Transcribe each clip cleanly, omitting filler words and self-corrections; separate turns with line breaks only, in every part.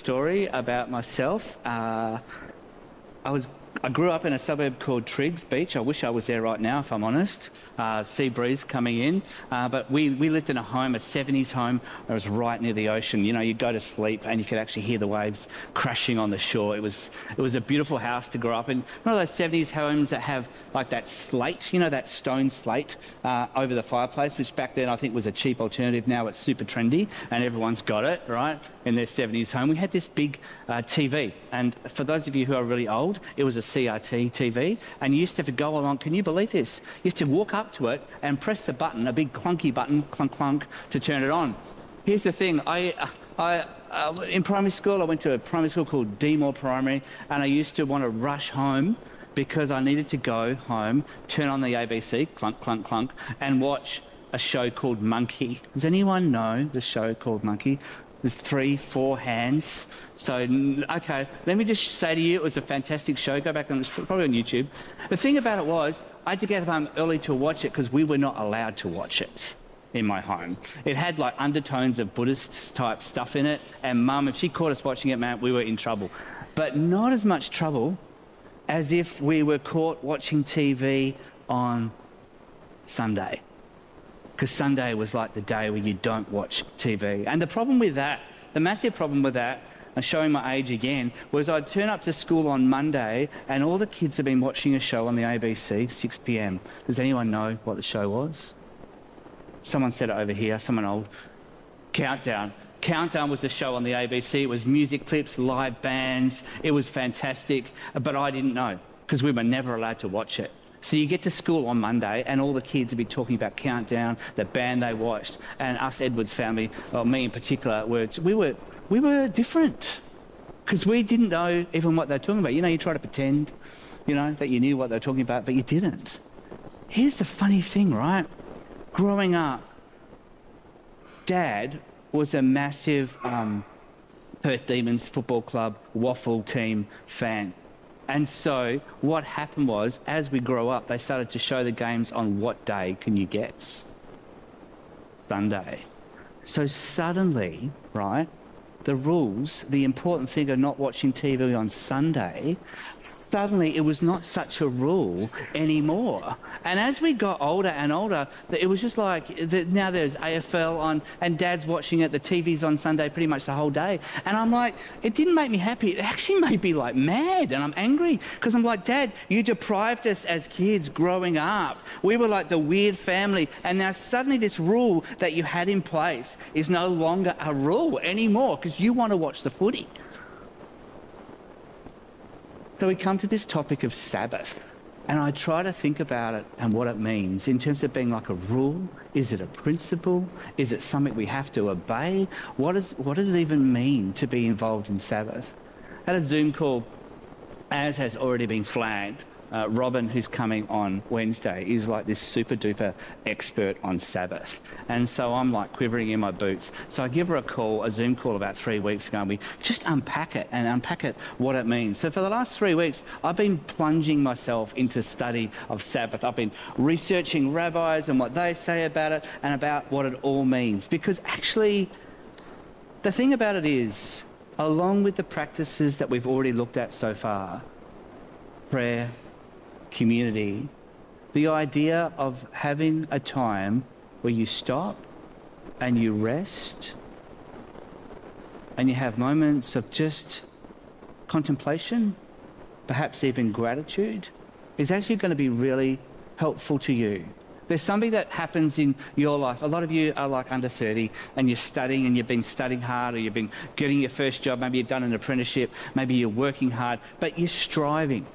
story about myself. I grew up in a suburb called Triggs Beach. I wish I was there right now, if I'm honest. Sea breeze coming in. But we lived in a home, a 70s home. It was right near the ocean. You know, you'd go to sleep and you could actually hear the waves crashing on the shore. It was a beautiful house to grow up in. One of those 70s homes that have like that slate, you know, that stone slate over the fireplace, which back then I think was a cheap alternative. Now it's super trendy and everyone's got it, right, in their 70s home. We had this big TV. And for those of you who are really old, it was a CRT TV, and you used to have to go along. Can you believe this? You used to walk up to it and press the button, a big clunky button, clunk clunk, to turn it on. Here's the thing: in primary school, I went to a primary school called Deemore Primary, and I used to want to rush home because I needed to go home, turn on the ABC, clunk clunk clunk, and watch a show called Monkey. Does anyone know the show called Monkey? There's 3, 4 hands. So, okay, let me just say to you, it was a fantastic show. Go back on, it's probably on YouTube. The thing about it was, I had to get home early to watch it because we were not allowed to watch it in my home. It had like undertones of Buddhist type stuff in it, and Mum, if she caught us watching it, man, we were in trouble. But not as much trouble as if we were caught watching TV on Sunday. Because Sunday was like the day where you don't watch TV. And the problem with that, the massive problem with that, and showing my age again, was I'd turn up to school on Monday and all the kids had been watching a show on the ABC, 6 p.m. Does anyone know what the show was? Someone said it over here, someone old. Countdown. Countdown was the show on the ABC. It was music clips, live bands. It was fantastic, but I didn't know because we were never allowed to watch it. So you get to school on Monday and all the kids would be talking about Countdown, the band they watched, and us Edwards family, or me in particular, we were different because we didn't know even what they were talking about. You know, you try to pretend, you know, that you knew what they were talking about, but you didn't. Here's the funny thing, right? Growing up, Dad was a massive Perth Demons Football Club waffle team fan. And so what happened was, as we grow up, they started to show the games on what day, can you guess? Sunday. So suddenly, right, the rules, the important thing of not watching TV on Sunday, suddenly it was not such a rule anymore. And as we got older and older, it was just like, now there's AFL on, and Dad's watching it, the TV's on Sunday pretty much the whole day. And I'm like, it didn't make me happy, it actually made me like mad, and I'm angry, because I'm like, Dad, you deprived us as kids growing up. We were like the weird family, and now suddenly this rule that you had in place is no longer a rule anymore, because you want to watch the footy. So we come to this topic of Sabbath, and I try to think about it and what it means in terms of being like a rule. Is it a principle? Is it something we have to obey? What does it even mean to be involved in Sabbath? I had a Zoom call, as has already been flagged. Robin, who's coming on Wednesday, is like this super duper expert on Sabbath. And so I'm like quivering in my boots. So I give her a call, a Zoom call about 3 weeks ago, and we just unpack it what it means. So for the last 3 weeks, I've been plunging myself into study of Sabbath. I've been researching rabbis and what they say about it and about what it all means. Because actually, the thing about it is, along with the practices that we've already looked at so far, prayer, community, the idea of having a time where you stop and you rest and you have moments of just contemplation, perhaps even gratitude, is actually going to be really helpful to you. There's something that happens in your life. A lot of you are like under 30 and you're studying, and you've been studying hard, or you've been getting your first job, maybe you've done an apprenticeship, maybe you're working hard, but you're striving.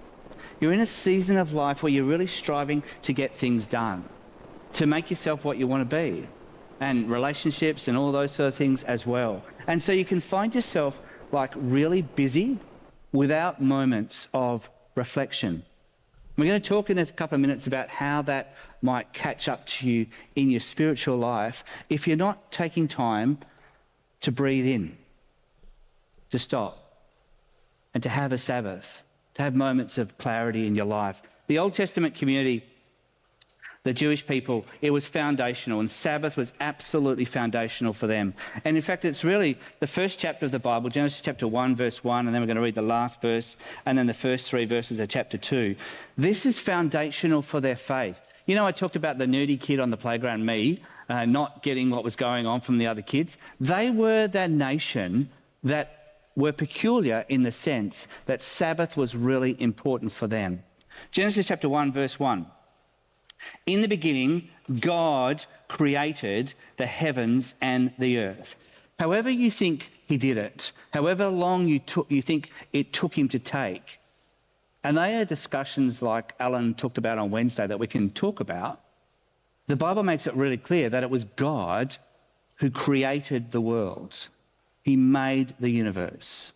You're in a season of life where you're really striving to get things done, to make yourself what you want to be, and relationships and all those sort of things as well. And so you can find yourself like really busy without moments of reflection. We're going to talk in a couple of minutes about how that might catch up to you in your spiritual life if you're not taking time to breathe in, to stop, and to have a Sabbath, to have moments of clarity in your life. The Old Testament community, The Jewish people, it was foundational, and Sabbath was absolutely foundational for them. And in fact, it's really the first chapter of the Bible, Genesis chapter 1, verse 1, and then we're going to read the last verse, and then the first 3 verses of chapter 2. This is foundational for their faith. You know, I talked about the nerdy kid on the playground, me, not getting what was going on from the other kids. They were that nation that were peculiar in the sense that Sabbath was really important for them. Genesis chapter 1, verse 1. In the beginning, God created the heavens and the earth. However you think he did it, however long you think it took him to take, and they are discussions like Alan talked about on Wednesday that we can talk about, the Bible makes it really clear that it was God who created the world. He made the universe.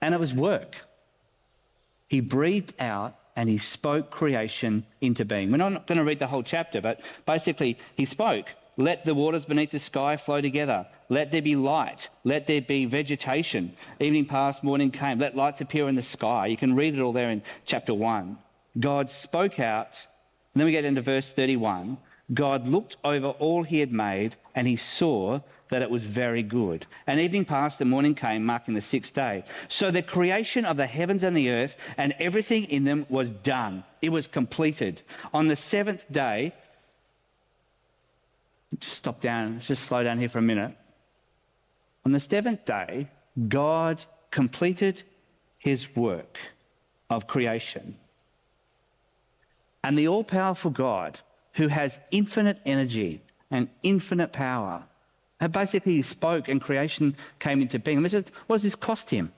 And it was work. He breathed out and he spoke creation into being. We're not going to read the whole chapter, but basically he spoke, let the waters beneath the sky flow together. Let there be light. Let there be vegetation. Evening passed, morning came. Let lights appear in the sky. You can read it all there in chapter 1. God spoke out. And then we get into verse 31. God looked over all he had made and he saw that it was very good. And evening passed and morning came, marking the 6th day. So the creation of the heavens and the earth and everything in them was done. It was completed. On the 7th day, just stop down, let's just slow down here for a minute. On the 7th day, God completed his work of creation. And the all-powerful God, who has infinite energy and infinite power, basically he spoke and creation came into being. What does this cost him?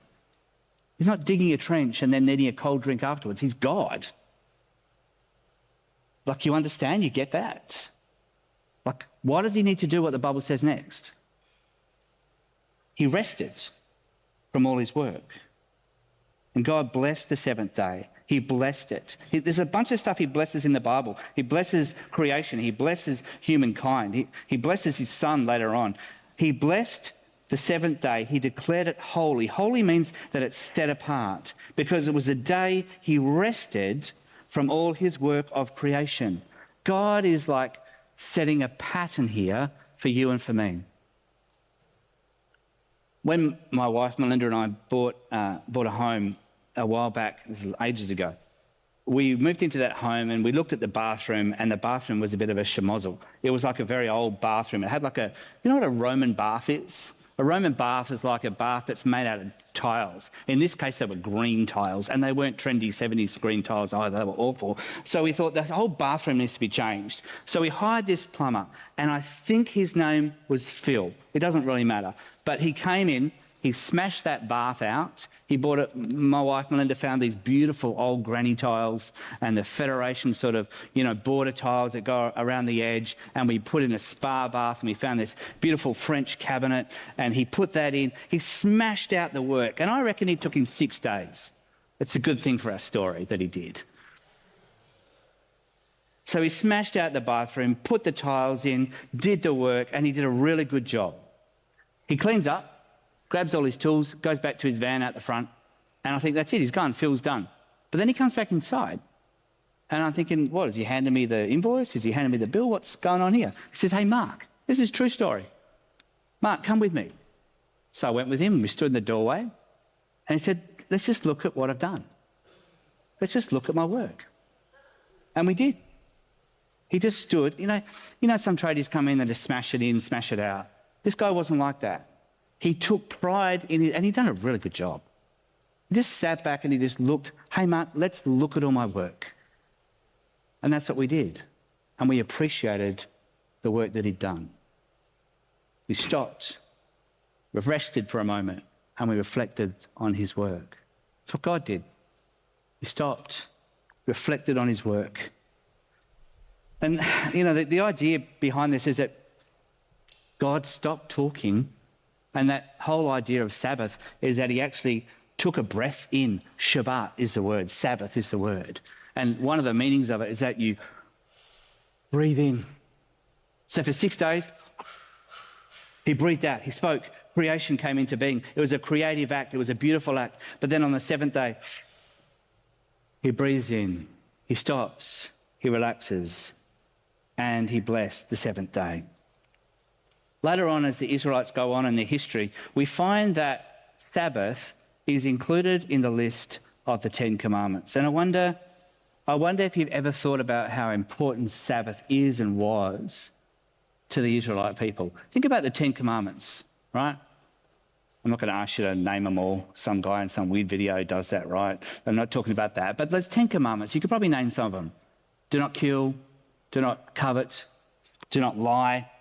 He's not digging a trench and then needing a cold drink afterwards. He's God. Like, you understand? You get that? Like, why does he need to do what the Bible says next? He rested from all his work. And God blessed the 7th day. He blessed it. There's a bunch of stuff he blesses in the Bible. He blesses creation. He blesses humankind. He blesses his son later on. He blessed the 7th day. He declared it holy. Holy means that it's set apart because it was a day he rested from all his work of creation. God is like setting a pattern here for you and for me. When my wife Melinda and I bought a home a while back, ages ago, we moved into that home and we looked at the bathroom, and the bathroom was a bit of a schmozzle. It was like a very old bathroom. It had like you know what a Roman bath is? A Roman bath is like a bath that's made out of tiles. In this case, they were green tiles, and they weren't trendy 70s green tiles either. They were awful. So we thought the whole bathroom needs to be changed. So we hired this plumber, and I think his name was Phil. It doesn't really matter. But he came in, he smashed that bath out. He bought it. My wife Melinda found these beautiful old granny tiles and the Federation sort of, border tiles that go around the edge. And we put in a spa bath, and we found this beautiful French cabinet, and he put that in. He smashed out the work. And I reckon it took him 6 days. It's a good thing for our story that he did. So he smashed out the bathroom, put the tiles in, did the work, and he did a really good job. He cleans up, grabs all his tools, goes back to his van out the front, and I think that's it, he's gone, Phil's done. But then he comes back inside, and I'm thinking, what, is he handing me the invoice? Is he handing me the bill? What's going on here? He says, hey, Mark, this is a true story. Mark, come with me. So I went with him, we stood in the doorway, and he said, let's just look at what I've done. Let's just look at my work. And we did. He just stood, you know some tradies come in and just smash it in, smash it out. This guy wasn't like that. He took pride in it, and he'd done a really good job. He just sat back and he just looked, hey, Mark, let's look at all my work. And that's what we did. And we appreciated the work that he'd done. We stopped, we rested for a moment, and we reflected on his work. That's what God did. He stopped, reflected on his work. And, the idea behind this is that God stopped talking. And that whole idea of Sabbath is that he actually took a breath in. Shabbat is the word. Sabbath is the word. And one of the meanings of it is that you breathe in. So for 6 days, he breathed out. He spoke. Creation came into being. It was a creative act. It was a beautiful act. But then on the 7th day, he breathes in. He stops. he relaxes, and he blessed the seventh day. Later on, as the Israelites go on in their history, we find that Sabbath is included in the list of the Ten Commandments. And I wonder if you've ever thought about how important Sabbath is and was to the Israelite people. Think about the Ten Commandments, right? I'm not going to ask you to name them all. Some guy in some weird video does that, right? I'm not talking about that. But there's 10 commandments. You could probably name some of them. Do not kill. Do not covet. Do not lie.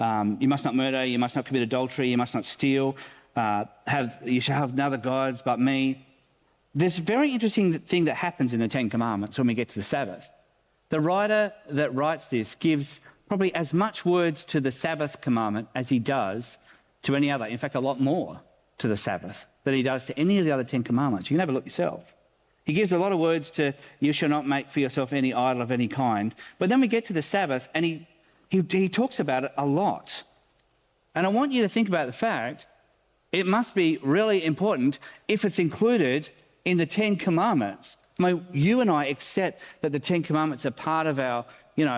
You must not murder. You must not commit adultery. You must not steal. You shall have no other gods but me. There's a very interesting thing that happens in the 10 commandments when we get to the Sabbath. The writer that writes this gives probably as much words to the Sabbath commandment as he does to any other, in fact, a lot more to the Sabbath than he does to any of the other 10 commandments. You can have a look yourself. He gives a lot of words to, you shall not make for yourself any idol of any kind. But then we get to the Sabbath and he talks about it a lot. And I want you to think about the fact it must be really important if it's included in the 10 commandments. I mean, you and I accept that the 10 commandments are part of our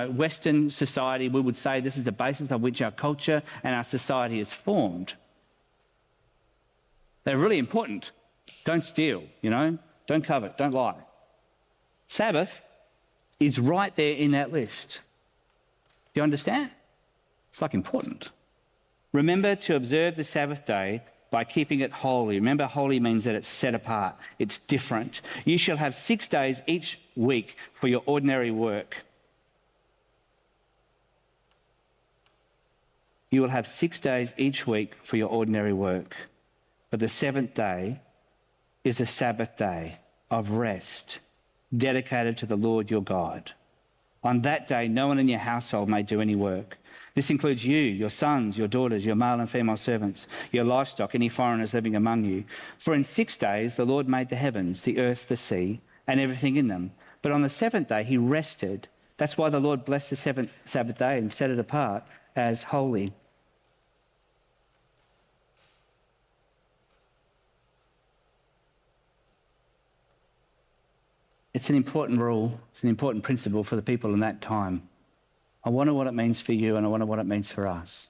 Western society. We would say this is the basis of which our culture and our society is formed. They're really important. Don't steal, don't covet, don't lie. Sabbath is right there in that list. Do you understand? It's like important. Remember to observe the Sabbath day by keeping it holy. Remember, holy means that it's set apart. It's different. You shall have 6 days each week for your ordinary work. You will have 6 days each week for your ordinary work. But the seventh day is a Sabbath day of rest, dedicated to the Lord your God. On that day, no one in your household may do any work. This includes you, your sons, your daughters, your male and female servants, your livestock, any foreigners living among you. For in 6 days the Lord made the heavens, the earth, the sea, and everything in them. But on the seventh day he rested. That's why the Lord blessed the seventh Sabbath day and set it apart as holy. It's an important rule. It's an important principle for the people in that time. I wonder what it means for you, and I wonder what it means for us.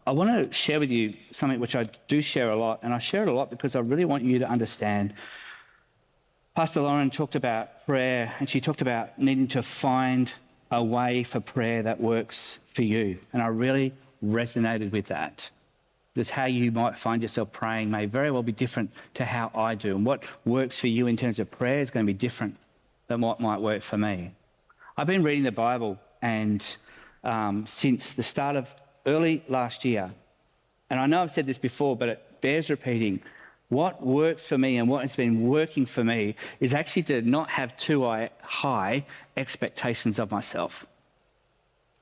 I want to share with you something which I do share a lot, and I share it a lot because I really want you to understand. Pastor Lauren talked about prayer, and she talked about needing to find a way for prayer that works for you, and I really resonated with that. Because how you might find yourself praying may very well be different to how I do. And what works for you in terms of prayer is going to be different than what might work for me. I've been reading the Bible and since the start of early last year. And I know I've said this before, but it bears repeating. What works for me and what has been working for me is actually to not have too high expectations of myself.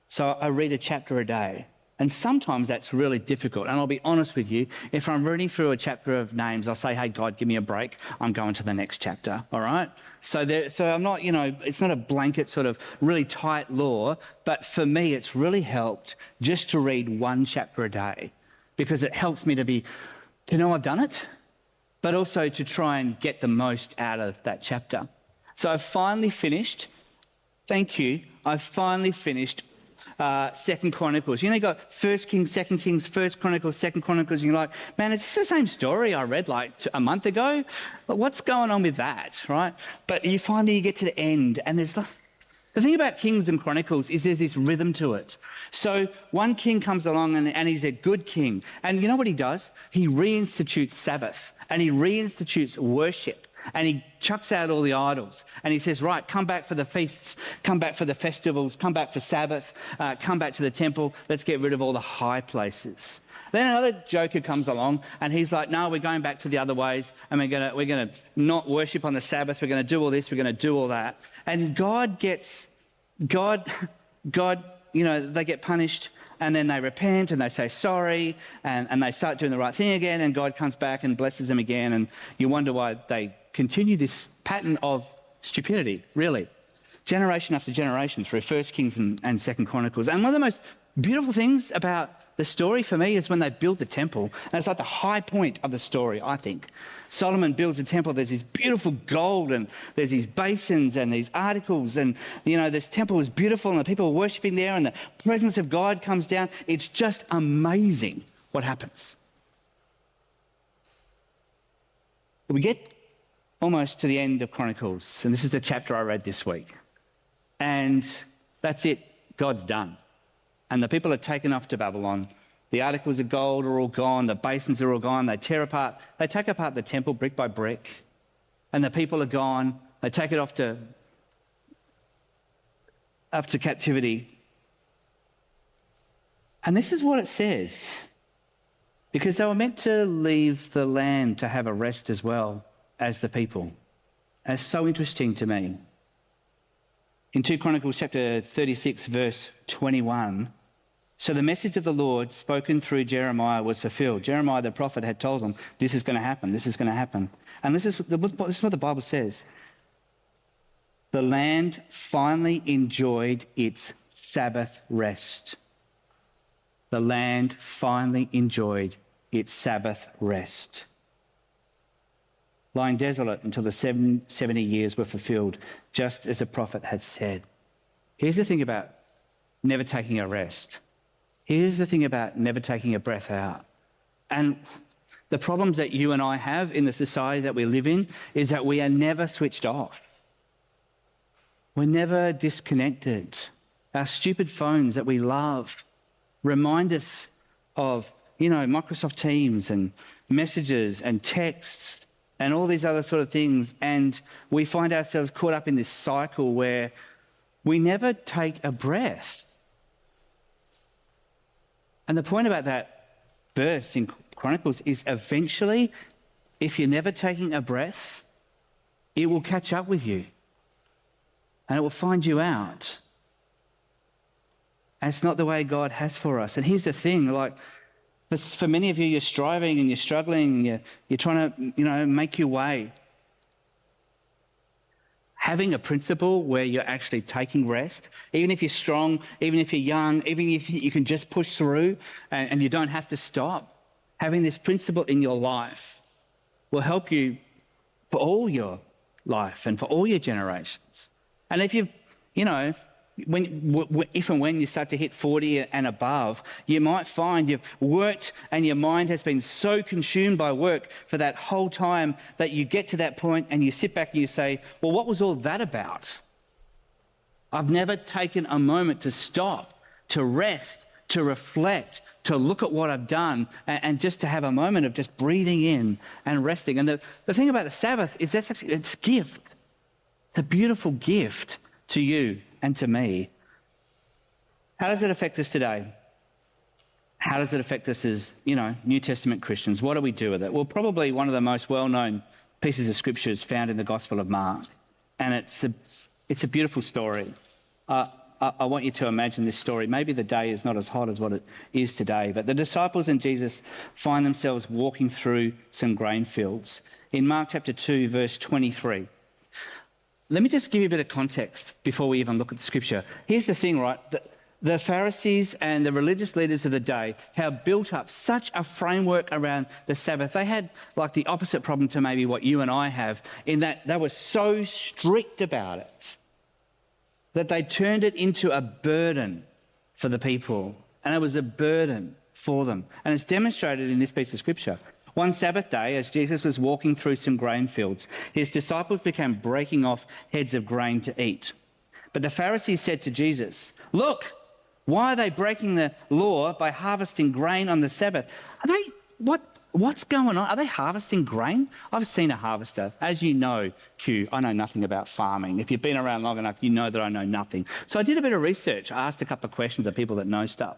So I read a chapter a day. And sometimes that's really difficult. And I'll be honest with you, if I'm reading through a chapter of names, I'll say, hey, God, give me a break. I'm going to the next chapter, all right? So I'm not, it's not a blanket sort of really tight law, but for me, it's really helped just to read one chapter a day because it helps me to know I've done it, but also to try and get the most out of that chapter. So I've finally finished, thank you, I've finally finished 2 Chronicles. You got 1 Kings, 2 Kings, 1 Chronicles, 2 Chronicles, and you're like, man, is this the same story I read like a month ago? What's going on with that, right? But you finally get to the end, and there's the thing about Kings and Chronicles is there's this rhythm to it. So one king comes along and he's a good king. And you know what he does? He reinstitutes Sabbath, and he reinstitutes worship. And he chucks out all the idols. And he says, right, come back for the feasts, come back for the festivals, come back for Sabbath, come back to the temple. Let's get rid of all the high places. Then another joker comes along and he's like, no, we're going back to the other ways, and we're gonna not worship on the Sabbath. We're going to do all this. We're going to do all that. And God, they get punished, and then they repent and they say sorry, and they start doing the right thing again, and God comes back and blesses them again. And you wonder why they continue this pattern of stupidity, really. generation after generation through 1 Kings and 2 Chronicles. And one of the most beautiful things about the story for me is when they build the temple. And it's like the high point of the story, I think. Solomon builds a temple. There's this beautiful gold and there's these basins and these articles. And, this temple is beautiful and the people are worshipping there and the presence of God comes down. It's just amazing what happens. We get almost to the end of Chronicles. And this is the chapter I read this week. And that's it. God's done. And the people are taken off to Babylon. The articles of gold are all gone. The basins are all gone. They take apart the temple brick by brick. And the people are gone. They take it off to captivity. And this is what it says. Because they were meant to leave the land to have a rest as well as the people. And it's so interesting to me. In 2 Chronicles chapter 36, verse 21, so the message of the Lord spoken through Jeremiah was fulfilled. Jeremiah the prophet had told them, this is going to happen, this is going to happen. And this is what the Bible says. The land finally enjoyed its Sabbath rest. The land finally enjoyed its Sabbath rest. Lying desolate until the 70 years were fulfilled, just as the prophet had said. Here's the thing about never taking a rest. Here's the thing about never taking a breath out. And the problems that you and I have in the society that we live in is that we are never switched off. We're never disconnected. Our stupid phones that we love remind us of, Microsoft Teams and messages and texts and all these other sort of things. And we find ourselves caught up in this cycle where we never take a breath. And the point about that verse in Chronicles is eventually, if you're never taking a breath, it will catch up with you and it will find you out. And it's not the way God has for us. And here's the thing, for many of you, you're striving and you're struggling, and you're trying to, make your way. Having a principle where you're actually taking rest, even if you're strong, even if you're young, even if you can just push through and you don't have to stop, having this principle in your life will help you for all your life and for all your generations. And if if and when you start to hit 40 and above, you might find you've worked and your mind has been so consumed by work for that whole time that you get to that point and you sit back and you say, well, what was all that about? I've never taken a moment to stop, to rest, to reflect, to look at what I've done and just to have a moment of just breathing in and resting. And the thing about the Sabbath is it's a gift. It's a beautiful gift to you and to me. How does it affect us today? How does it affect us as, New Testament Christians? What do we do with it? Well, probably one of the most well-known pieces of scripture is found in the Gospel of Mark. And it's a beautiful story. I want you to imagine this story. Maybe the day is not as hot as what it is today, but the disciples and Jesus find themselves walking through some grain fields. In Mark chapter 2, verse 23, let me just give you a bit of context before we even look at the scripture. Here's the thing, right? The Pharisees and the religious leaders of the day have built up such a framework around the Sabbath. They had the opposite problem to maybe what you and I have, in that they were so strict about it that they turned it into a burden for the people. And it was a burden for them. And it's demonstrated in this piece of scripture. One Sabbath day, as Jesus was walking through some grain fields, his disciples began breaking off heads of grain to eat. But the Pharisees said to Jesus, "Look, why are they breaking the law by harvesting grain on the Sabbath?" What's going on? Are they harvesting grain? I've seen a harvester. As you know, Kew, I know nothing about farming. If you've been around long enough, you know that I know nothing. So I did a bit of research. I asked a couple of questions of people that know stuff.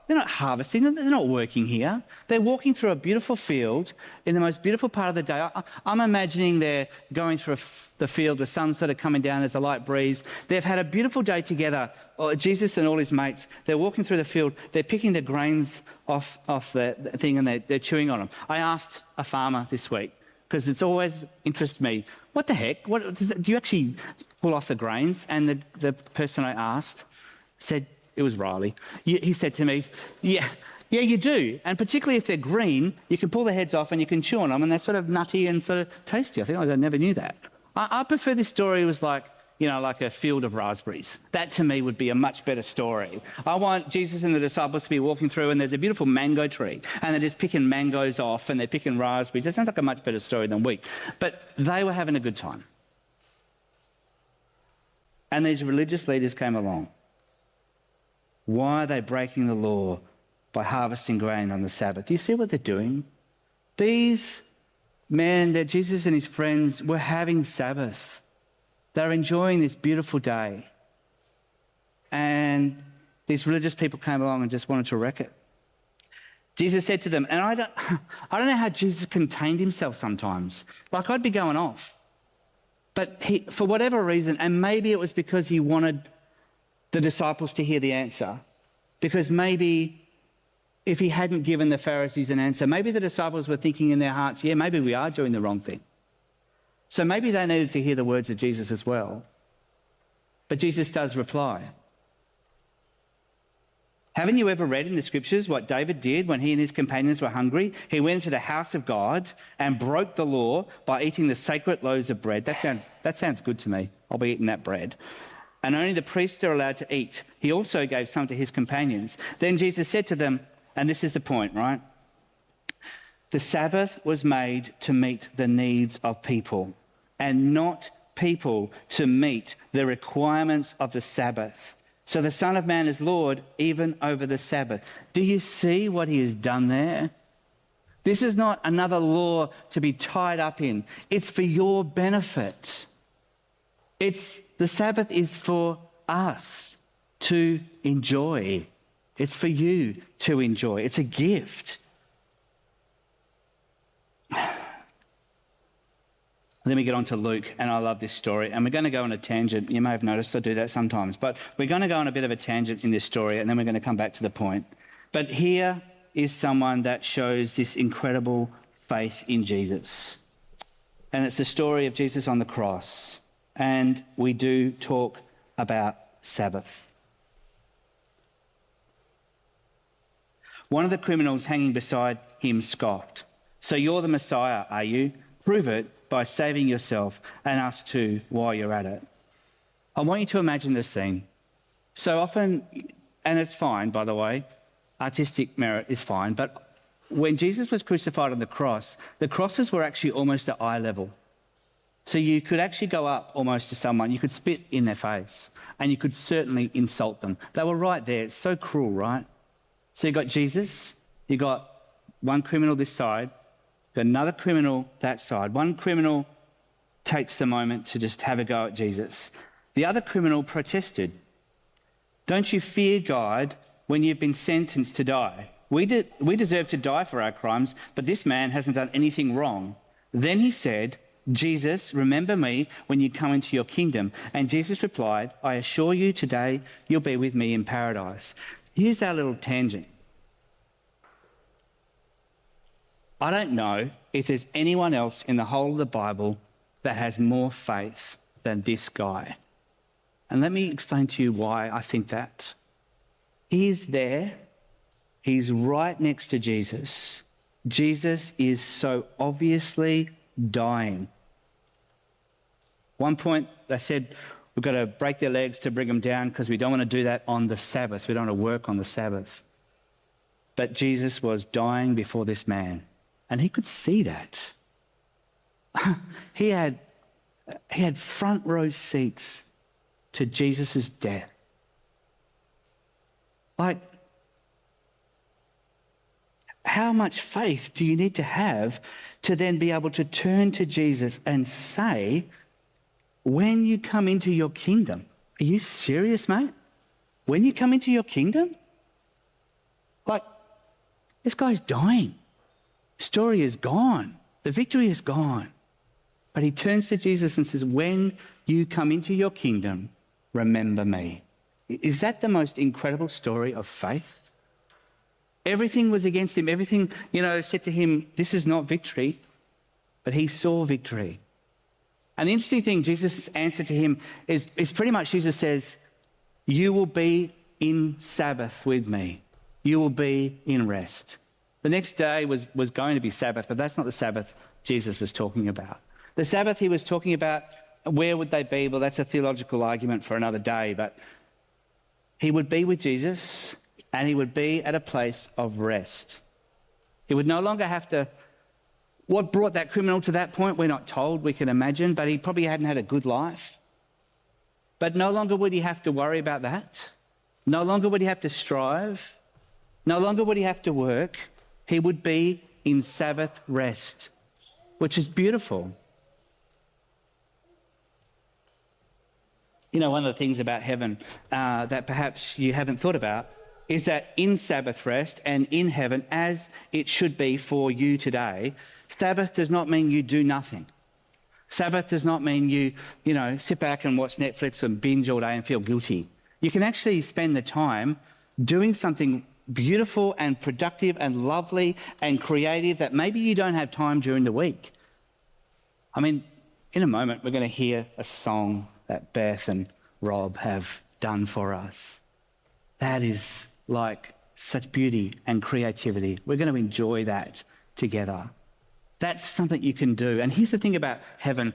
They're not harvesting, they're not working here. They're walking through a beautiful field in the most beautiful part of the day. I'm imagining they're going through the field, the sun's sort of coming down, there's a light breeze. They've had a beautiful day together, Jesus and all his mates. They're walking through the field, they're picking the grains off the thing and they're chewing on them. I asked a farmer this week, because it's always interested me, what the heck? Do you actually pull off the grains? And the person I asked said, it was Riley. He said to me, yeah, you do. And particularly if they're green, you can pull the heads off and you can chew on them, and they're sort of nutty and sort of tasty. I think I never knew that. I prefer this story was like a field of raspberries. That to me would be a much better story. I want Jesus and the disciples to be walking through and there's a beautiful mango tree and they're just picking mangoes off and they're picking raspberries. That sounds like a much better story than wheat. But they were having a good time. And these religious leaders came along. Why are they breaking the law by harvesting grain on the Sabbath? Do you see what they're doing? These men, that Jesus and his friends were having Sabbath. They're enjoying this beautiful day. And these religious people came along and just wanted to wreck it. Jesus said to them, and I don't know how Jesus contained himself sometimes. Like I'd be going off. But for whatever reason, and maybe it was because he wanted the disciples to hear the answer, because maybe if he hadn't given the Pharisees an answer, maybe the disciples were thinking in their hearts, yeah, maybe we are doing the wrong thing. So maybe they needed to hear the words of Jesus as well. But Jesus does reply. Haven't you ever read in the scriptures what David did when he and his companions were hungry? He went into the house of God and broke the law by eating the sacred loaves of bread. That sounds good to me. I'll be eating that bread. And only the priests are allowed to eat. He also gave some to his companions. Then Jesus said to them, and this is the point, right? The Sabbath was made to meet the needs of people and not people to meet the requirements of the Sabbath. So the Son of Man is Lord even over the Sabbath. Do you see what he has done there? This is not another law to be tied up in. It's for your benefit. The Sabbath is for us to enjoy. It's for you to enjoy. It's a gift. Then we get on to Luke, and I love this story. And we're going to go on a tangent. You may have noticed I do that sometimes. But we're going to go on a bit of a tangent in this story, and then we're going to come back to the point. But here is someone that shows this incredible faith in Jesus. And it's the story of Jesus on the cross. And we do talk about Sabbath. One of the criminals hanging beside him scoffed. So you're the Messiah, are you? Prove it by saving yourself and us too while you're at it. I want you to imagine this scene. So often, and it's fine, by the way, artistic merit is fine, but when Jesus was crucified on the crosses were actually almost at eye level. So you could actually go up almost to someone, you could spit in their face, and you could certainly insult them. They were right there. It's so cruel, right? So you got Jesus, you got one criminal this side, got another criminal that side. One criminal takes the moment to just have a go at Jesus. The other criminal protested. Don't you fear God when you've been sentenced to die? We deserve to die for our crimes, but this man hasn't done anything wrong. Then he said, Jesus, remember me when you come into your kingdom. And Jesus replied, I assure you today you'll be with me in paradise. Here's our little tangent. I don't know if there's anyone else in the whole of the Bible that has more faith than this guy. And let me explain to you why I think that. He's there. He's right next to Jesus. Jesus is so obviously dying. One point they said we've got to break their legs to bring them down because we don't want to do that on the Sabbath. We don't want to work on the Sabbath. But Jesus was dying before this man. And he could see that. He had front row seats to Jesus' death. Like, how much faith do you need to have to then be able to turn to Jesus and say, when you come into your kingdom, are you serious, mate? When you come into your kingdom? Like, this guy's dying. Story is gone. The victory is gone. But he turns to Jesus and says, when you come into your kingdom, remember me. Is that the most incredible story of faith? Everything was against him. Everything, said to him, this is not victory. But he saw victory. And the interesting thing, Jesus' answer to him is pretty much Jesus says, you will be in Sabbath with me. You will be in rest. The next day was going to be Sabbath, but that's not the Sabbath Jesus was talking about. The Sabbath he was talking about, where would they be? Well, that's a theological argument for another day, but he would be with Jesus and he would be at a place of rest. He would no longer have to... What brought that criminal to that point, we're not told, we can imagine, but he probably hadn't had a good life. But no longer would he have to worry about that. No longer would he have to strive. No longer would he have to work. He would be in Sabbath rest, which is beautiful. You know, one of the things about heaven that perhaps you haven't thought about is that in Sabbath rest and in heaven, as it should be for you today, Sabbath does not mean you do nothing. Sabbath does not mean you sit back and watch Netflix and binge all day and feel guilty. You can actually spend the time doing something beautiful and productive and lovely and creative that maybe you don't have time during the week. I mean, in a moment, we're going to hear a song that Beth and Rob have done for us. That is like such beauty and creativity. We're going to enjoy that together. That's something you can do. And here's the thing about heaven,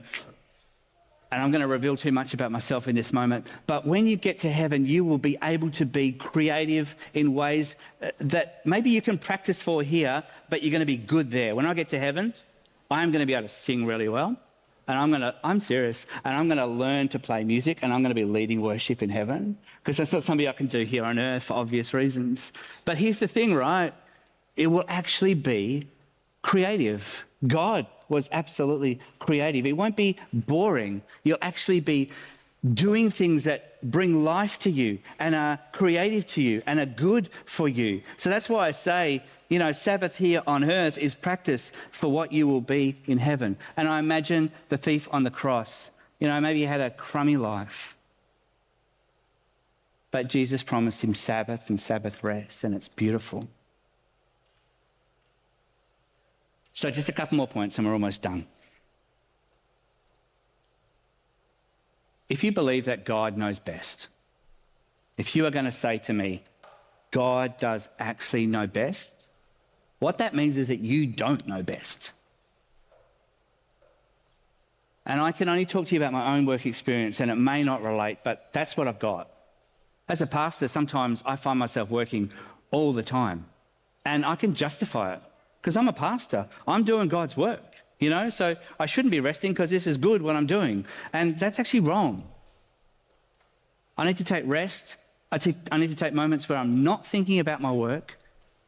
and I'm going to reveal too much about myself in this moment, but when you get to heaven, you will be able to be creative in ways that maybe you can practice for here, but you're going to be good there. When I get to heaven, I'm going to be able to sing really well. And I'm serious, and I'm going to learn to play music, and I'm going to be leading worship in heaven, because that's not something I can do here on earth for obvious reasons. But here's the thing, right? It will actually be creative. God was absolutely creative. It won't be boring. You'll actually be doing things that bring life to you and are creative to you and are good for you. So that's why I say, Sabbath here on earth is practice for what you will be in heaven. And I imagine the thief on the cross, maybe he had a crummy life, but Jesus promised him Sabbath and Sabbath rest, and it's beautiful. So just a couple more points and we're almost done. If you believe that God knows best, if you are going to say to me, God does actually know best, what that means is that you don't know best. And I can only talk to you about my own work experience, and it may not relate, but that's what I've got. As a pastor, sometimes I find myself working all the time, and I can justify it because I'm a pastor. I'm doing God's work, so I shouldn't be resting because this is good what I'm doing. And that's actually wrong. I need to take rest. I need to take moments where I'm not thinking about my work,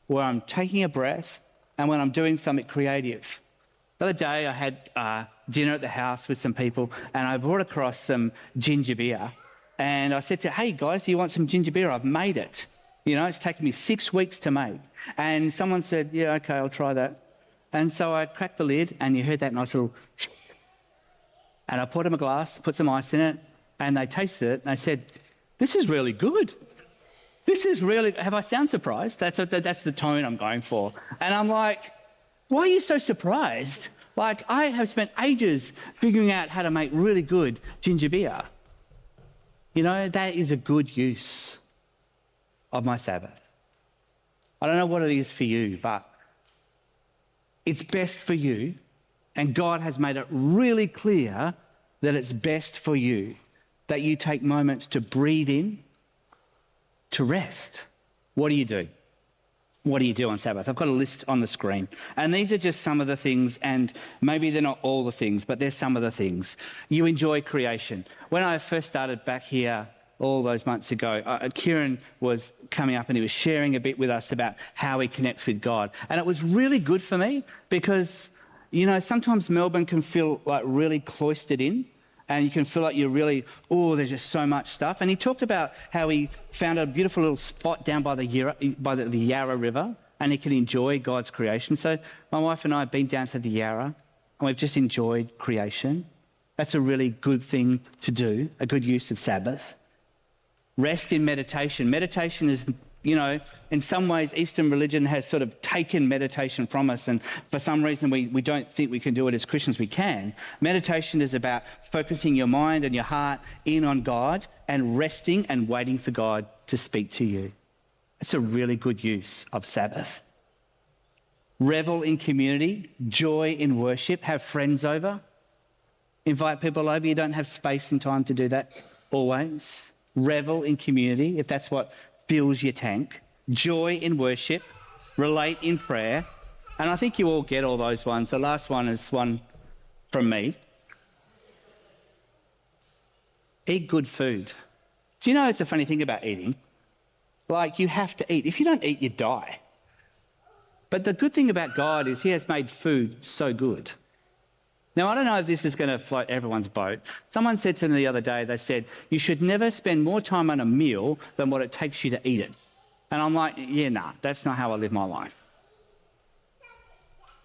where I'm taking a breath, and when I'm doing something creative. The other day I had dinner at the house with some people, and I brought across some ginger beer. And I said hey guys, do you want some ginger beer? I've made it. It's taken me 6 weeks to make. And someone said, yeah, okay, I'll try that. And so I cracked the lid, and you heard that nice little and I poured them a glass, put some ice in it, and they tasted it, and they said, this is really good. This is really, have I sound surprised? That's the tone I'm going for. And I'm like, why are you so surprised? Like, I have spent ages figuring out how to make really good ginger beer. That is a good use of my Sabbath. I don't know what it is for you, but it's best for you, and God has made it really clear that it's best for you, that you take moments to breathe in, to rest. What do you do? What do you do on Sabbath? I've got a list on the screen, and these are just some of the things, and maybe they're not all the things, but they're some of the things. You enjoy creation. When I first started back here all those months ago, Kieran was coming up and he was sharing a bit with us about how he connects with God. And it was really good for me because, sometimes Melbourne can feel like really cloistered in, and you can feel like you're really, there's just so much stuff. And he talked about how he found a beautiful little spot down by the Yarra River, and he can enjoy God's creation. So my wife and I have been down to the Yarra, and we've just enjoyed creation. That's a really good thing to do, a good use of Sabbath. Rest in meditation. Meditation is You know, in some ways, Eastern religion has sort of taken meditation from us, and for some reason we don't think we can do it as Christians. We can. Meditation is about focusing your mind and your heart in on God and resting and waiting for God to speak to you. It's a really good use of Sabbath. Revel in community, joy in worship, have friends over, invite people over. You don't have space and time to do that always. Revel in community, if that's what fills your tank. Joy in worship, relate in prayer. And I think you all get all those ones. The last one is one from me. Eat good food. Do you know it's a funny thing about eating? Like, you have to eat. If you don't eat, you die. But the good thing about God is he has made food so good. Now, I don't know if this is going to float everyone's boat. Someone said to me the other day, they said, you should never spend more time on a meal than what it takes you to eat it. And I'm like, yeah, nah, that's not how I live my life.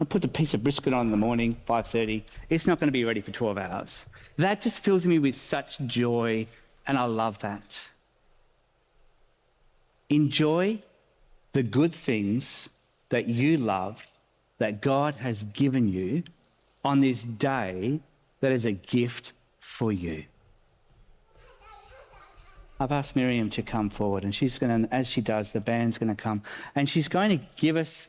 I put a piece of brisket on in the morning, 5:30. It's not going to be ready for 12 hours. That just fills me with such joy, and I love that. Enjoy the good things that you love, that God has given you on this day that is a gift for you. I've asked Miriam to come forward, and she's going to, as she does, the band's going to come, and she's going to give us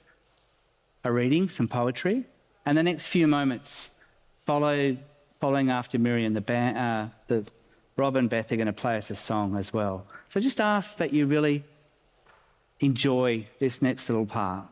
a reading, some poetry, and the next few moments, following after Miriam, Rob and Beth are going to play us a song as well. So just ask that you really enjoy this next little part.